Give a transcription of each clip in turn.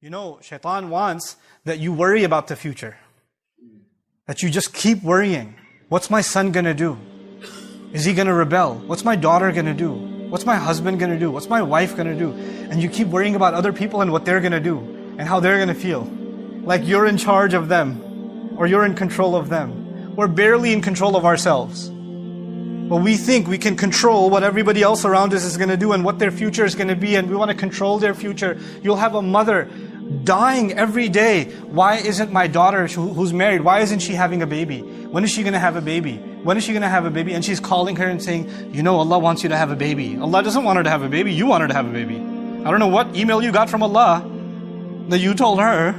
You know, Shaitaan wants that you worry about the future. That you just keep worrying. What's my son gonna do? Is he gonna rebel? What's my daughter gonna do? What's my husband gonna do? What's my wife gonna do? And you keep worrying about other people and what they're gonna do and how they're gonna feel. Like you're in charge of them or you're in control of them. We're barely in control of ourselves. But we think we can control what everybody else around us is gonna do and what their future is gonna be, and we wanna control their future. You'll have a mother dying every day. Why isn't my daughter who's married, why isn't she having a baby? When is she going to have a baby? When is she going to have a baby? And she's calling her and saying, you know, Allah wants you to have a baby. Allah doesn't want her to have a baby. You want her to have a baby. I don't know what email you got from Allah that you told her.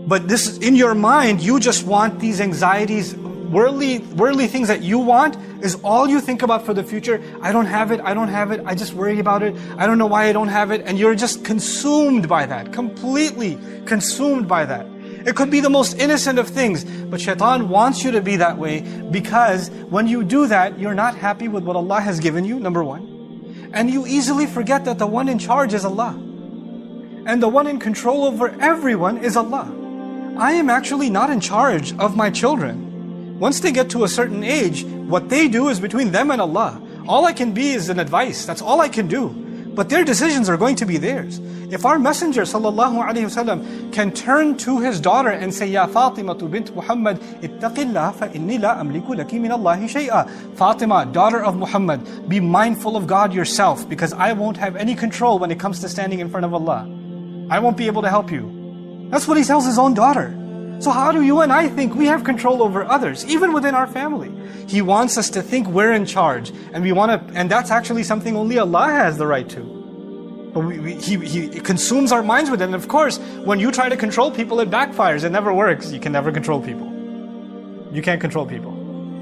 But this, in your mind, you just want these anxieties, worldly things that you want is all you think about for the future. I don't have it, I just worry about it. I don't know why I don't have it. And you're just consumed by that, completely consumed by that. It could be the most innocent of things, but Shaitaan wants you to be that way, because when you do that, you're not happy with what Allah has given you, number one. And you easily forget that the one in charge is Allah. And the one in control over everyone is Allah. I am actually not in charge of my children. Once they get to a certain age, what they do is between them and Allah. All I can be is an advice. That's all I can do. But their decisions are going to be theirs. If our Messenger ﷺ can turn to his daughter and say, Ya Fatima bint Muhammad, ittaqillah fa inni la amliku laki min Allahi shay'a. Fatima, daughter of Muhammad, be mindful of God yourself, because I won't have any control when it comes to standing in front of Allah. I won't be able to help you. That's what he tells his own daughter. So how do you and I think we have control over others, even within our family? He wants us to think we're in charge, and and that's actually something only Allah has the right to. But He consumes our minds with it. And of course, when you try to control people, it backfires. It never works. You can never control people. You can't control people.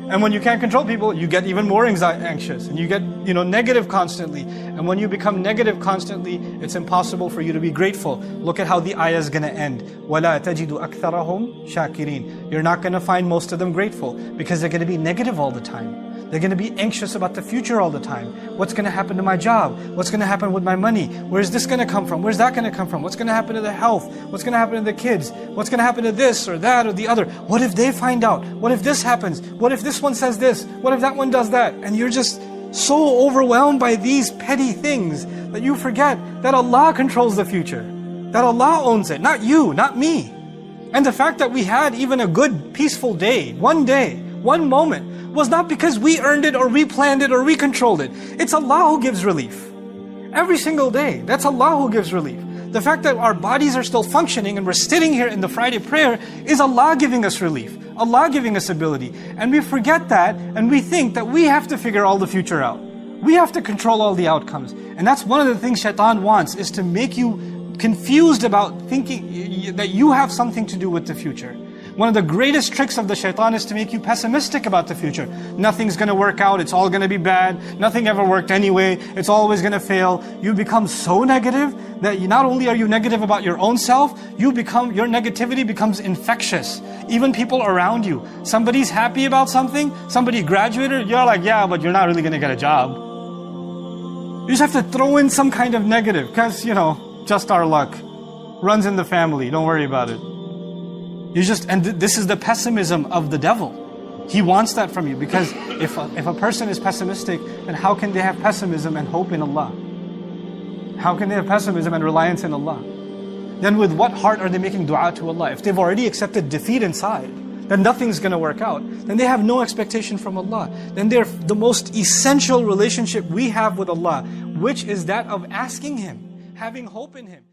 And when you can't control people, you get even more anxious, and you get, negative constantly. And when you become negative constantly, it's impossible for you to be grateful. Look at how the ayah is going to end. وَلَا تَجِدُ أَكْثَرَهُمْ شَاكِرِينَ. You're not going to find most of them grateful, because they're going to be negative all the time. They're going to be anxious about the future all the time. What's going to happen to my job? What's going to happen with my money? Where's this going to come from? Where's that going to come from? What's going to happen to the health? What's going to happen to the kids? What's going to happen to this or that or the other? What if they find out? What if this happens? What if this one says this? What if that one does that? And you're just so overwhelmed by these petty things that you forget that Allah controls the future. That Allah owns it, not you, not me. And the fact that we had even a good, peaceful day, one moment, was not because we earned it or we planned it or we controlled it. It's Allah who gives relief. Every single day, that's Allah who gives relief. The fact that our bodies are still functioning and we're sitting here in the Friday prayer is Allah giving us relief. Allah giving us ability. And we forget that, and we think that we have to figure all the future out. We have to control all the outcomes. And that's one of the things Shaitaan wants, is to make you confused about thinking that you have something to do with the future. One of the greatest tricks of the Shaitaan is to make you pessimistic about the future. Nothing's going to work out, it's all going to be bad, nothing ever worked anyway, it's always going to fail. You become so negative that not only are you negative about your own self, your negativity becomes infectious. Even people around you. Somebody's happy about something, somebody graduated, you're like, yeah, but you're not really going to get a job. You just have to throw in some kind of negative, because, just our luck. Runs in the family, don't worry about it. And this is the pessimism of the devil. He wants that from you, because if a person is pessimistic, then how can they have pessimism and hope in Allah? How can they have pessimism and reliance in Allah? Then with what heart are they making dua to Allah? If they've already accepted defeat inside, then nothing's going to work out. Then they have no expectation from Allah. Then they're the most essential relationship we have with Allah, which is that of asking Him, having hope in Him.